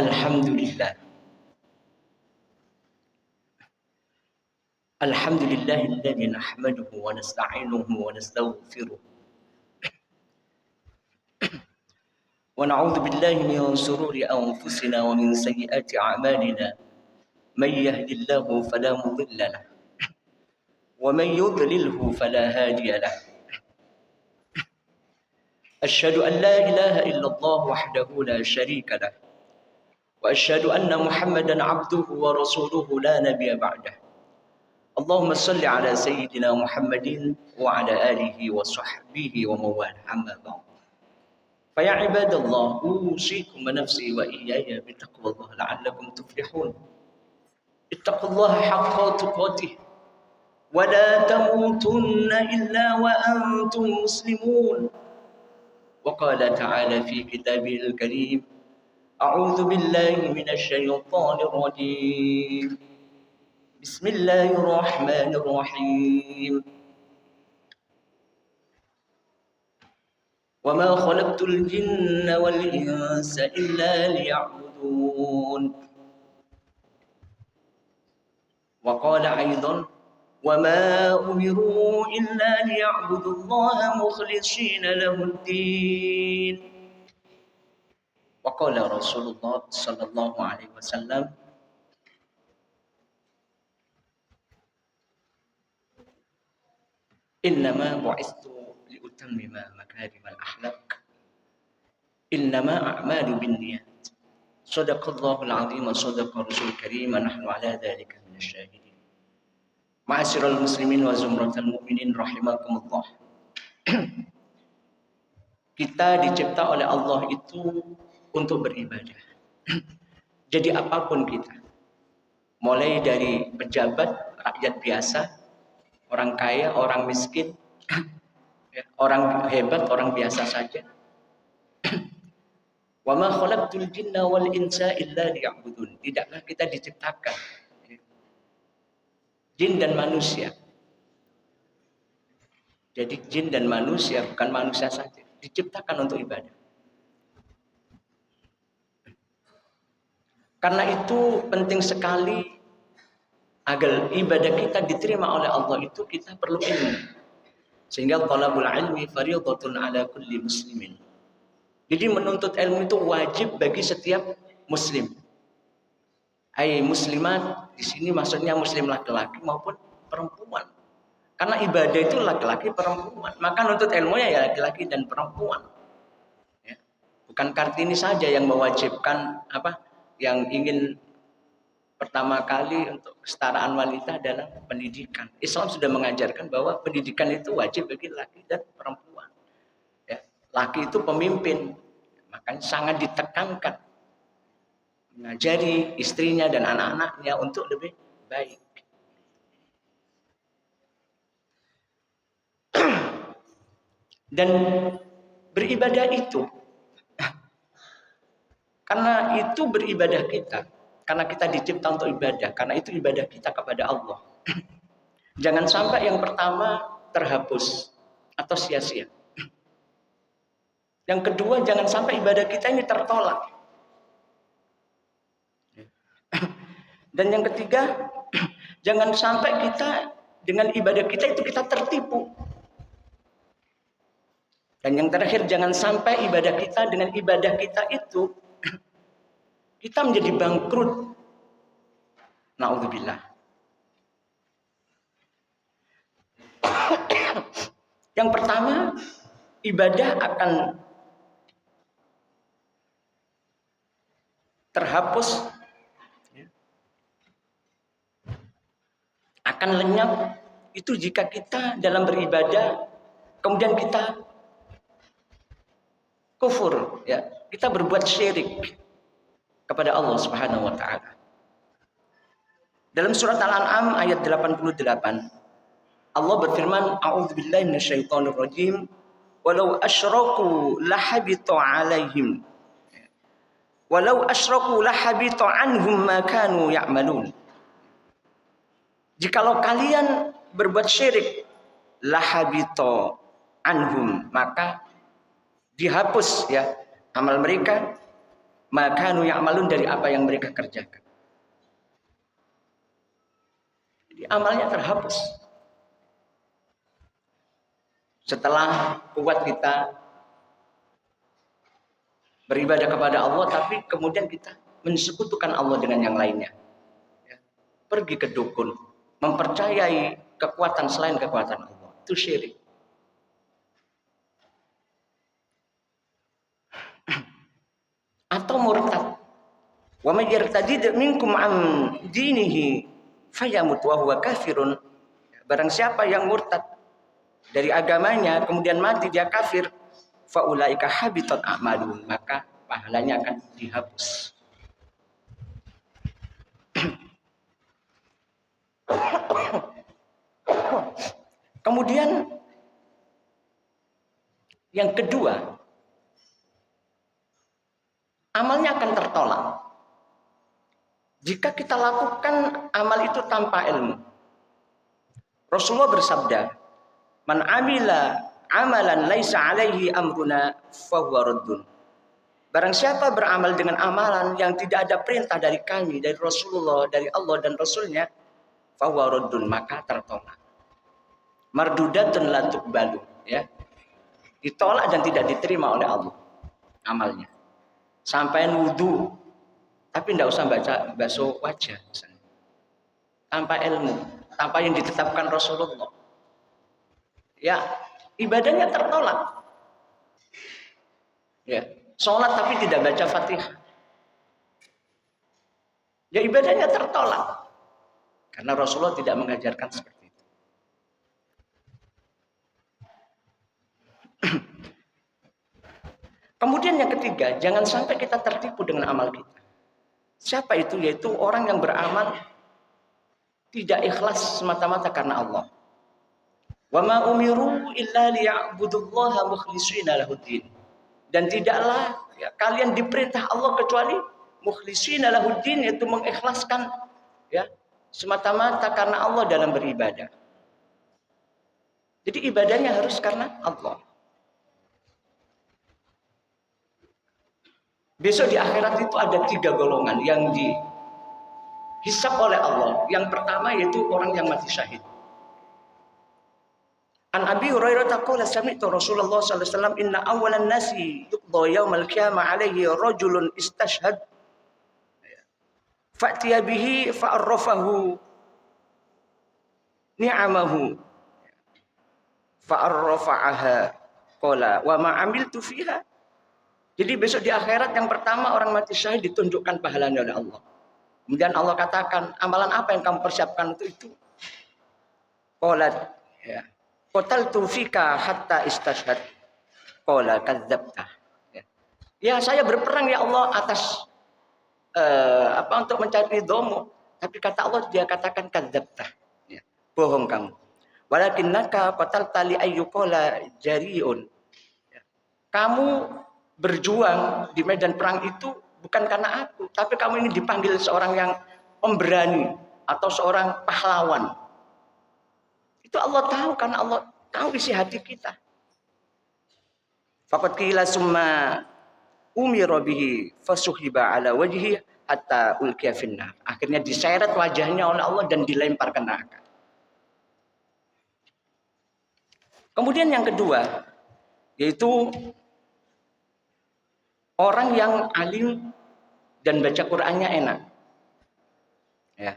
Alhamdulillah. Alhamdulillahilladzi nahmaduhu wa nasta'inuhu wa nastaghfiruh. Wa na'udzu billahi min shururi anfusina wa min sayyiati a'malina. May yahdihillahu fala mudilla lahu wa may yudlilhu fala hadiya lahu. Asyhadu an la ilaha illallah wahdahu la syarika lahu wa asyhadu anna Muhammadan 'abduhu wa rasuluhu la nabiyya ba'dahu. Allahumma salli ala sayyidina Muhammadin wa ala alihi wa sahbihi wa mawalah, amma ba'd. Fa ya ibadallah, usikum wa nafsi wa iyaya bi taqwallah la'allakum tuflihun. Ittaqullaha haqqa tuqatih wa la tamutunna illa wa antum muslimun. Wa qala ta'ala fi kitabihil karim, a'udzu billahi minasy syaithanir rajim. Bismillahirrahmanirrahim. Wa ma khalaqtul jinna wal insa illa liya'budun. Wa qala aidan, wa ma umiru illa liya'budullaha mukhlishina lahud-din. Wa qala Rasulullah sallallahu alaihi wasallam, innama bu'istu liutammima makarimal akhlaq. Innama a'malu binniyat. Shadaqallahul 'azim wa shadaqa rasul karim, nahnu 'ala dzalika minasyahidin. Ma'asyiral muslimin wa zumratal mu'minin rahimakumullah. Kita dicipta oleh Allah itu untuk beribadah. Jadi apapun kita, mulai dari pejabat, rakyat biasa, orang kaya, orang miskin, orang hebat, orang biasa saja. Wa ma khalaqtul jinna wal insa illa liya'budun. Tidaklah kita diciptakan jin dan manusia. Jadi jin dan manusia, bukan manusia saja, diciptakan untuk ibadah. Karena itu penting sekali agar ibadah kita diterima oleh Allah itu kita perlu ilmu. Sehingga talabul ilmi fardhatun ala kulli muslimin. Jadi menuntut ilmu itu wajib bagi setiap muslim. Hai muslimat, di sini maksudnya muslim laki-laki maupun perempuan. Karena ibadah itu laki-laki perempuan, maka nuntut ilmunya ya laki-laki dan perempuan. Ya. Bukan Kartini saja yang mewajibkan yang ingin pertama kali untuk kesetaraan wanita dalam pendidikan. Islam sudah mengajarkan bahwa pendidikan itu wajib bagi laki dan perempuan. Ya, laki itu pemimpin, makanya sangat ditekankan mengajari istrinya dan anak-anaknya untuk lebih baik. Dan beribadah itu, karena itu beribadah kita. Karena kita dicipta untuk ibadah, karena itu ibadah kita kepada Allah. Jangan sampai yang pertama terhapus atau sia-sia. Yang kedua, jangan sampai ibadah kita ini tertolak. Dan yang ketiga, jangan sampai kita dengan ibadah kita itu kita tertipu. Dan yang terakhir, jangan sampai ibadah kita dengan ibadah kita itu kita menjadi bangkrut. Na'udzubillah. Yang pertama, ibadah akan terhapus, akan lenyap itu jika kita dalam beribadah kemudian kita kufur, ya, kita berbuat syirik kepada Allah Subhanahu wa taala. Dalam surat Al-An'am ayat 88, Allah berfirman, a'udzubillahi minasyaitonir rajim, walau asyraku lahabita 'alaihim walau asyraku lahabita 'anhum ma kanu ya'malun. Jikalau kalian berbuat syirik, lahabita 'anhum, maka dihapus ya amal mereka, maka ya'malun dari apa yang mereka kerjakan. Jadi amalnya terhapus. Setelah kuat kita beribadah kepada Allah, tapi kemudian kita mensekutukan Allah dengan yang lainnya. Pergi ke dukun, mempercayai kekuatan selain kekuatan Allah, itu syirik. Atau murtad. Wa may yartadid minkum an dinihi fayamut wa huwa kafirun. Barang siapa yang murtad dari agamanya kemudian mati dia kafir, faulaika habitat a'maluhum, maka pahalanya akan dihapus. Kemudian yang kedua, amalnya akan tertolak jika kita lakukan amal itu tanpa ilmu. Rasulullah bersabda, "Man amila amalan laisa alaihi amruna fahuwa raddun." Barang siapa beramal dengan amalan yang tidak ada perintah dari kami, dari Rasulullah, dari Allah dan Rasulnya, fahuwa raddun, maka tertolak. Mardudatun la tuqbalu, ya. Ditolak dan tidak diterima oleh Allah amalnya. Sampai wudu, tapi tidak usah basuh wajah misalnya. Tanpa ilmu, tanpa yang ditetapkan Rasulullah. Ya, ibadahnya tertolak. Ya, sholat tapi tidak baca Fatihah. Ya, ibadahnya tertolak. Karena Rasulullah tidak mengajarkan seperti itu. Kemudian yang ketiga, jangan sampai kita tertipu dengan amal kita. Siapa itu? Yaitu orang yang beramal tidak ikhlas semata-mata karena Allah. Wa ma umiru illa liya'budullaha mukhlishina lahuddin. Dan tidaklah kalian diperintah Allah kecuali mukhlishina lahuddin, yaitu mengikhlaskan semata-mata karena Allah dalam beribadah. Jadi ibadahnya harus karena Allah. Besok di akhirat itu ada 3 golongan yang dihisab oleh Allah. Yang pertama yaitu orang yang mati syahid. An Abi Hurairah taqala sami'tu Rasulullah sallallahu alaihi wasallam inna awwalan nasi yuqda yaumal qiyamah alaihi rajulun istashhad fa'tiya bihi fa'arrafahu ni'amahu fa'arrafa'aha qala wa ma 'amiltu fiha. Jadi besok di akhirat yang pertama orang mati syahid ditunjukkan pahalanya oleh Allah. Kemudian Allah katakan, amalan apa yang kamu persiapkan untuk itu? Qalat, ya. Qataltu fika hatta istashhad. Qala kadzdzabta. Ya, saya berperang ya Allah atas untuk mencari ridhomu. Tapi kata Allah dia katakan kadzdzabta. Ya, bohong kamu. Walakinnaka qatalta li ayyuqala jari'un. Ya. Kamu berjuang di medan perang itu bukan karena aku, tapi kamu ini dipanggil seorang yang pemberani atau seorang pahlawan. Itu Allah tahu karena Allah tahu isi hati kita. Faqad qila summa umira bihi fasuhiba ala wajhi hatta ulqiya finnar. Akhirnya diseret wajahnya oleh Allah dan dilempar ke neraka. Kemudian yang kedua yaitu orang yang alim dan baca Qur'annya enak. Ya.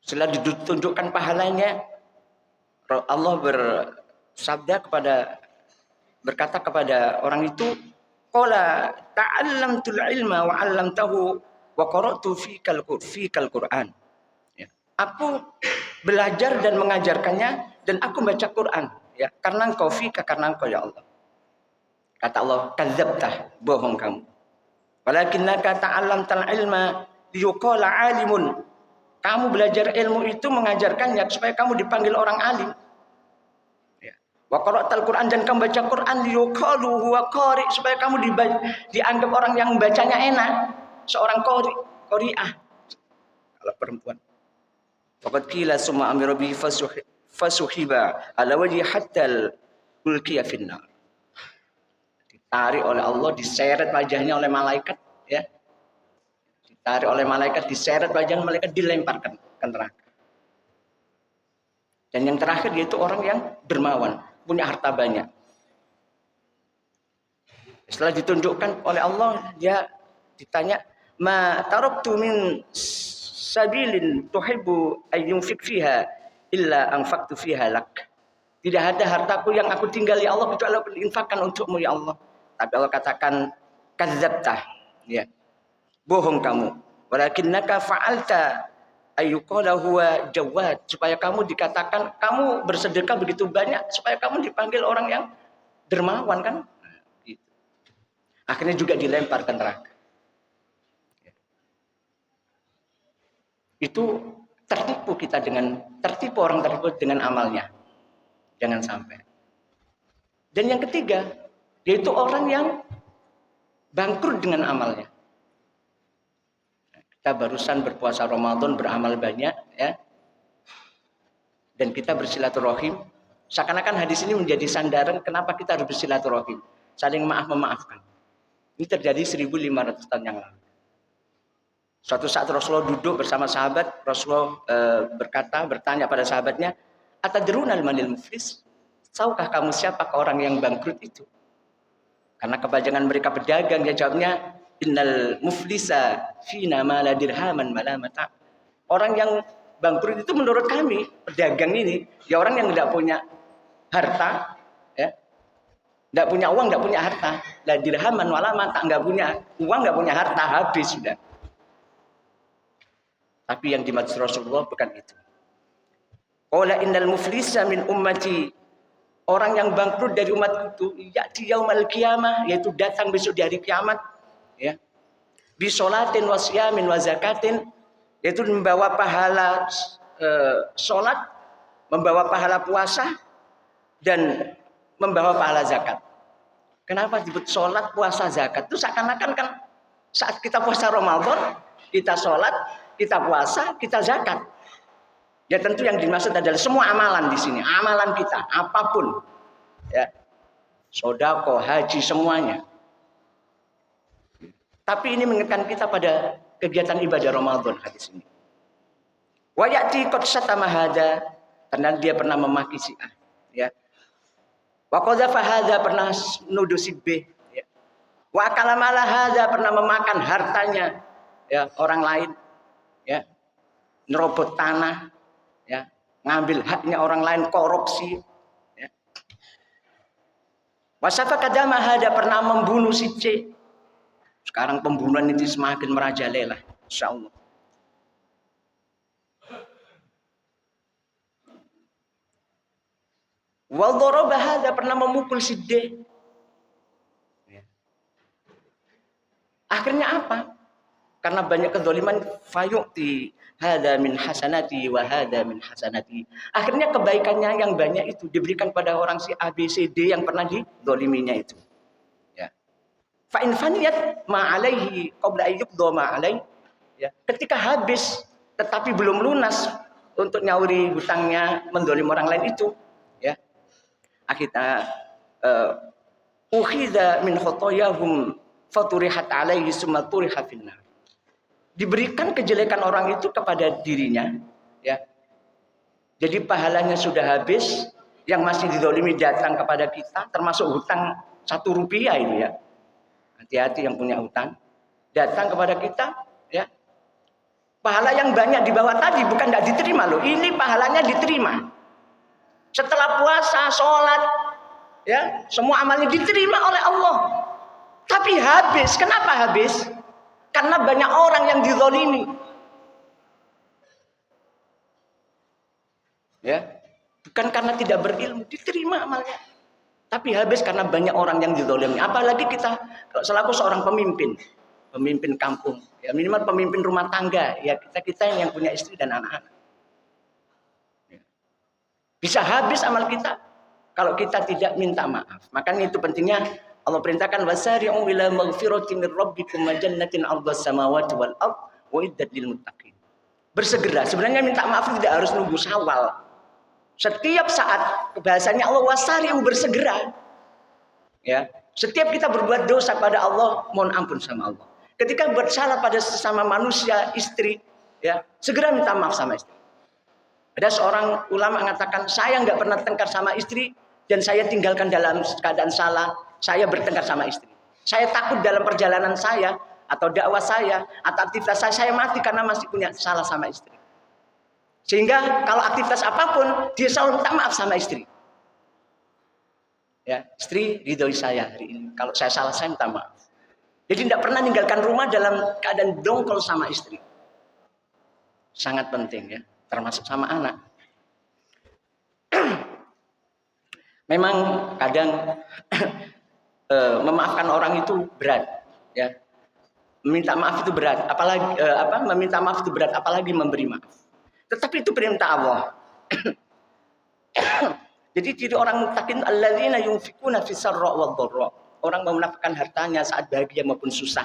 Setelah ditunjukkan pahalanya, Allah berkata kepada orang itu, qala ta'allamtul ilma wa 'allamtahu wa qara'tu fikal Qur'an. Ya. Aku belajar dan mengajarkannya dan aku baca Qur'an, ya, karena engkau karena engkau ya Allah. Kata Allah, kadzdzabta, bohong kamu. Walakinnaka ta'allamtal ilma liyuqala 'alimun. Kamu belajar ilmu itu mengajarkannya supaya kamu dipanggil orang alim. Ya. Wa qara'tal Qur'an, dan kamu baca Qur'an liyuqalu huwa qari, supaya kamu dianggap orang yang bacanya enak, seorang qari'ah. Kalau perempuan. Faqad qila summa amira bihi fasuhiba ala wajhi hatta ulqiya finnar. ditarik oleh Allah, diseret wajahnya oleh malaikat, ya. Ditarik oleh malaikat, diseret wajahnya malaikat, dilemparkan ke neraka. Dan yang terakhir yaitu orang yang dermawan, punya harta banyak. Setelah ditunjukkan oleh Allah, dia ditanya, "Ma taraktu min sabilin tuhibbu ayyunfik fiha illa anfaqtu fiha lak." Tidak ada hartaku yang aku tinggal ya Allah kecuali aku infakkan untukmu ya Allah. Tapi Allah katakan, "Kadzdzabta." Ya. Bohong kamu. Walakinnaka fa'alta ayyuqala huwa jawad, supaya kamu dikatakan kamu bersedekah begitu banyak supaya kamu dipanggil orang yang dermawan kan? Gitu. Akhirnya juga dilempar ke neraka. Itu tertipu orang tertipu dengan amalnya. Jangan sampai. Dan yang ketiga, yaitu orang yang bangkrut dengan amalnya. Kita barusan berpuasa Ramadan, beramal banyak, ya. Dan kita bersilaturahim. Seakan-akan hadis ini menjadi sandaran kenapa kita harus bersilaturahim. Saling maaf-memaafkan. Ini terjadi 1500 tahun yang lalu. Suatu saat Rasulullah duduk bersama sahabat, Rasulullah bertanya pada sahabatnya, "Atadrunal manil muflis?" Tahukah kamu siapa orang yang bangkrut itu? Karena kebanyakan mereka pedagang, dia jawabnya, "Innal muflisa fina ma la dirhaman ma la mata'." Orang yang bangkrut itu menurut kami, pedagang ini, ya orang yang tidak punya harta, ya. Tidak punya uang, tidak punya harta. La dirhaman wa la mata', enggak punya uang, enggak punya harta, habis sudah. Tapi yang dimaksud Rasulullah bukan itu. Qala innal muflisa min ummati, orang yang bangkrut dari umat itu, ya'ti yaumal qiyamah, yaitu datang besok di hari kiamat, ya. Bi sholatin wa siyamin wa zakatin, yaitu membawa pahala salat, membawa pahala puasa dan membawa pahala zakat. Kenapa disebut salat, puasa, zakat? Itu seakan-akan kan saat kita puasa Ramadan, kita salat, kita puasa, kita zakat. Ya tentu yang dimaksud adalah semua amalan di sini, amalan kita, apapun, ya, sedekah, haji, semuanya. Tapi ini mengingatkan kita pada kegiatan ibadah Ramadan hadis ini. Wa ya'ti qad satama hada, karena dia pernah memaki si A, ya. Wa qadzafa hada, pernah nuduh si B, ya. Wa kalamala hada, pernah memakan hartanya, ya, orang lain, ya, nerobot tanah, ya, ngambil haknya orang lain, korupsi, ya. Wasafa kadama hada, pernah membunuh si C. Sekarang pembunuhan itu semakin merajalela, insyaallah. Wa daraba hada, pernah memukul si D. Ya. Akhirnya apa? Karena banyak kezaliman, fayu'ti hada min hasanati wa hada min hasanati. Akhirnya kebaikannya yang banyak itu diberikan pada orang si A, B, C, D yang pernah dizaliminya itu. Ya. Fa in faniyat ma alaihi qabla ayyubdha ma alaihi. Ya. Ketika habis tetapi belum lunas untuk nyauri hutangnya, menzalim orang lain itu, ya. Akhirnya ukhidha min khotoyahum faturihat alaihi summa turiha finnar. Diberikan kejelekan orang itu kepada dirinya, ya. Jadi pahalanya sudah habis, yang masih dizalimi datang kepada kita, termasuk hutang 1 rupiah ini, ya. Hati-hati yang punya hutang, datang kepada kita, ya. Pahala yang banyak di bawah tadi bukan tidak diterima loh, ini pahalanya diterima. Setelah puasa, sholat, ya, semua amalnya diterima oleh Allah. Tapi habis, kenapa habis? Karena banyak orang yang dizalimi. Ya, bukan karena tidak berilmu, diterima amalnya. Tapi habis karena banyak orang yang dizalimi. Apalagi kita selaku seorang pemimpin kampung, ya minimal pemimpin rumah tangga, ya kita yang punya istri dan anak-anak. Ya. Bisa habis amal kita kalau kita tidak minta maaf. Makanya itu pentingnya Allah perintahkan wasari'u ila maghfiratin min rabbikum wa jannatin 'ardhas samawati wal ardh wa iddat lil muttaqin. Bersegera. Sebenarnya minta maaf tidak harus nunggu Syawal. Setiap saat bahasanya Allah wasari'u, bersegera. Ya. Setiap kita berbuat dosa pada Allah, mohon ampun sama Allah. Ketika bersalah pada sesama manusia, istri, ya segera minta maaf sama istri. Ada seorang ulama mengatakan, saya nggak pernah tengkar sama istri dan saya tinggalkan dalam keadaan salah. Saya bertengkar sama istri. Saya takut dalam perjalanan saya atau dakwah saya atau aktivitas saya mati karena masih punya salah sama istri. Sehingga kalau aktivitas apapun dia selalu minta maaf sama istri. Ya, istri ridhoi saya hari ini. Kalau saya salah saya minta maaf. Jadi tidak pernah meninggalkan rumah dalam keadaan dongkol sama istri. Sangat penting ya, termasuk sama anak. Memang kadang memaafkan orang itu berat, ya. Meminta maaf itu berat, apalagi meminta maaf itu berat, apalagi memberi maaf. Tetapi itu perintah Allah. Jadi ciri orang muttaqin alladzina yunfikuna fis sarra wad dharra. Orang menafkahkan hartanya saat bahagia maupun susah.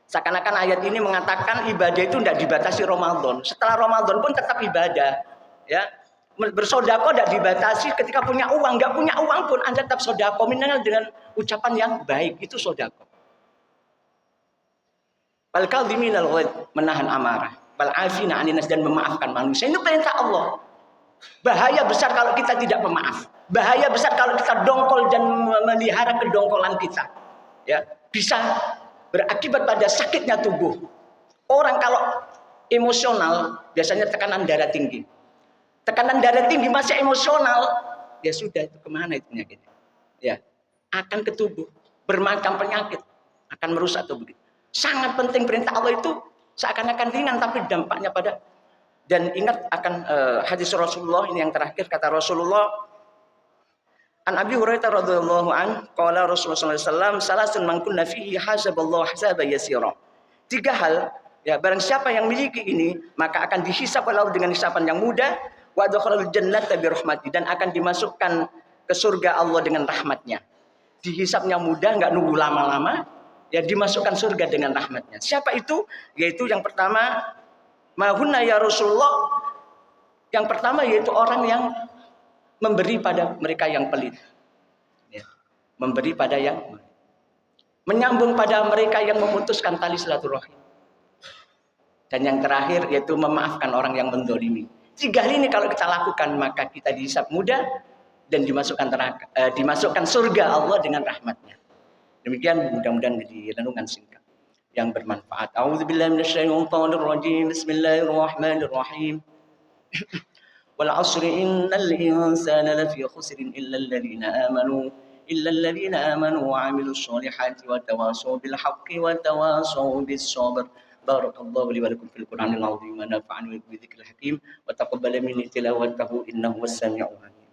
Seakan-akan ayat ini mengatakan ibadah itu tidak dibatasi Ramadan. Setelah Ramadan pun tetap ibadah. Ya. Bersedekah tidak dibatasi ketika punya uang, enggak punya uang pun Anda tetap sedekah minimal dengan ucapan yang baik, itu sedekah. Wal kadhiminal ghaidh, menahan amarah, wal afina 'anil nas, dan memaafkan manusia. Itu perintah Allah. Bahaya besar kalau kita tidak memaaf. Bahaya besar kalau kita dongkol dan memelihara kedongkolan kita. Ya, bisa berakibat pada sakitnya tubuh. Orang kalau emosional biasanya tekanan darah tinggi. Tekanan darah tinggi masih emosional, ya sudah, itu kemana itu penyakitnya? Ya, akan ke tubuh, bermacam penyakit akan merusak tubuh. Sangat penting perintah Allah itu seakan-akan ringan tapi dampaknya pada. Dan ingat akan hadis Rasulullah ini yang terakhir, kata Rasulullah, an Abi Hurairah radhiyallahu an, qala Rasulullah sallallahu alaihi wasallam, salasun man kunna fihi hasaballahu hisaban yasira. 3 hal, ya barang siapa yang miliki ini, maka akan dihisab oleh Allah dengan hisaban yang mudah, wa adkhalal jannata bi rahmati, dan akan dimasukkan ke surga Allah dengan rahmatnya. Dihisabnya mudah, enggak nunggu lama-lama, ya dimasukkan surga dengan rahmatnya. Siapa itu? Yaitu yang pertama, mahunna ya Rasulullah. Yang pertama yaitu orang yang memberi pada mereka yang pelit. Ya. Memberi pada yang menyambung pada mereka yang memutuskan tali silaturahim. Dan yang terakhir yaitu memaafkan orang yang mendolimi. 3 hal ini kalau kita lakukan maka kita dihisab mudah dan dimasukkan surga Allah dengan rahmatnya. Demikian, mudah-mudahan menjadi renungan singkat yang bermanfaat. A'udzubillahi minasyaitonir rajim. Bismillahirrahmanirrahim. Wal 'asri innal insana lafi khusrin illa alladhina amanu wa 'amilus shalihati wa tawasaw bil haqqi wa tawasaw bis sabr. Barakallahu li wa lakum fil Qur'anil 'azim wa nafa'ani bi dzikril hakim wa taqabbala minni tilawatahu innahu was-sami'ul 'alim.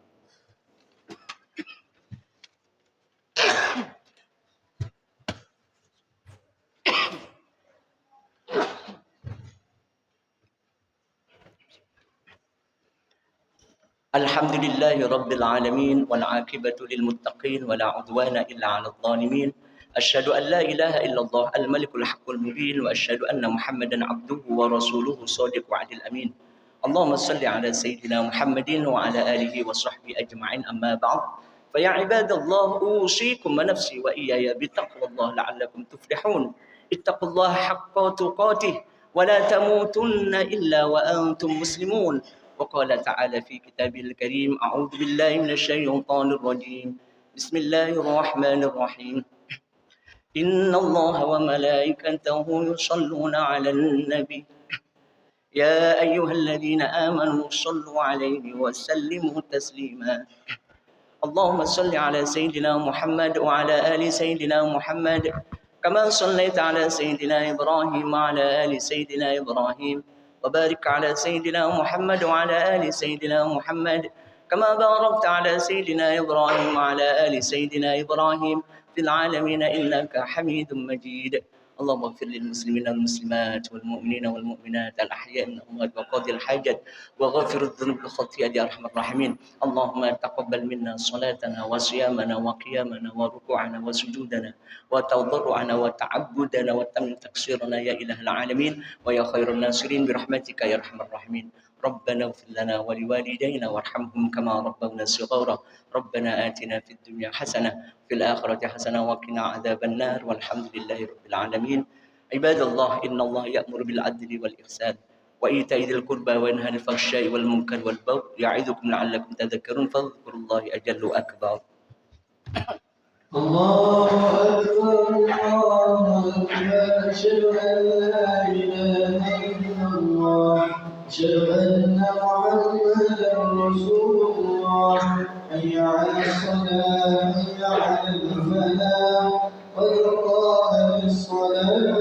Alhamdulillahi rabbil alamin wal 'aqibatu lil muttaqin wa la 'udwana illa 'alal zalimin. Asyhadu an la ilaha illallah al-malikul haqqul mubin wa asyhadu anna Muhammadan 'abduhu wa rasuluhu shadiqul wa'dil amin. Allahumma shalli 'ala sayyidina Muhammadin wa 'ala alihi wa sahbihi ajma'in, amma ba'd. Fa ya ibadallah, usikum wa nafsi wa iyaya bi taqwallahi la'allakum tuflihun. Ittaqullaha haqqa tuqatih wa la tamutunna illa wa antum muslimun. وقال تعالى في كتابه الكريم أعوذ بالله من الشيطان الرجيم بسم الله الرحمن الرحيم إن الله وملائكته يصلون على النبي يا أيها الذين آمنوا صلوا عليه وسلموا تسليما اللهم صل على سيدنا محمد وعلى آل سيدنا محمد كما صليت على سيدنا إبراهيم وعلى آل سيدنا إبراهيم وبارك على سيدنا محمد وعلى آل سيدنا محمد كما باركت على سيدنا إبراهيم وعلى آل سيدنا إبراهيم في العالمين إنك حميد مجيد. اللهم اغفر للمسلمين والمسلمات والمؤمنين والمؤمنات الأحياء منهم وقاضي الحاجات وغفر الذنوب والخطيئات يا أرحم الراحمين. اللهم تقبل منا صلاتنا وصيامنا وقيامنا وركوعنا وسجودنا وتضرعنا وتعبدنا وتمن تقصيرنا يا إله العالمين ويا خير الناصرين برحمتك يا أرحم الراحمين. ربنا اغفر لنا ولوالدينا وارحمهم كما ربونا صغارا ربنا آتنا في الدنيا حسنة في الآخرة حسنة وقنا عذاب النار والحمد لله رب العالمين. عباد الله إن الله يأمر بالعدل والإحسان وإيتاء ذي القربى وينهى عن الفحشاء والمنكر والبغي يعظكم لعلكم تذكرون فاذكروا الله أجل أكبر. الله أكبر الله أكبر أشهد أن لا إله إلا الله أشهد أن محمدا رسول الله حي على الصلاة حي على الفلاح قد قامت الصلاة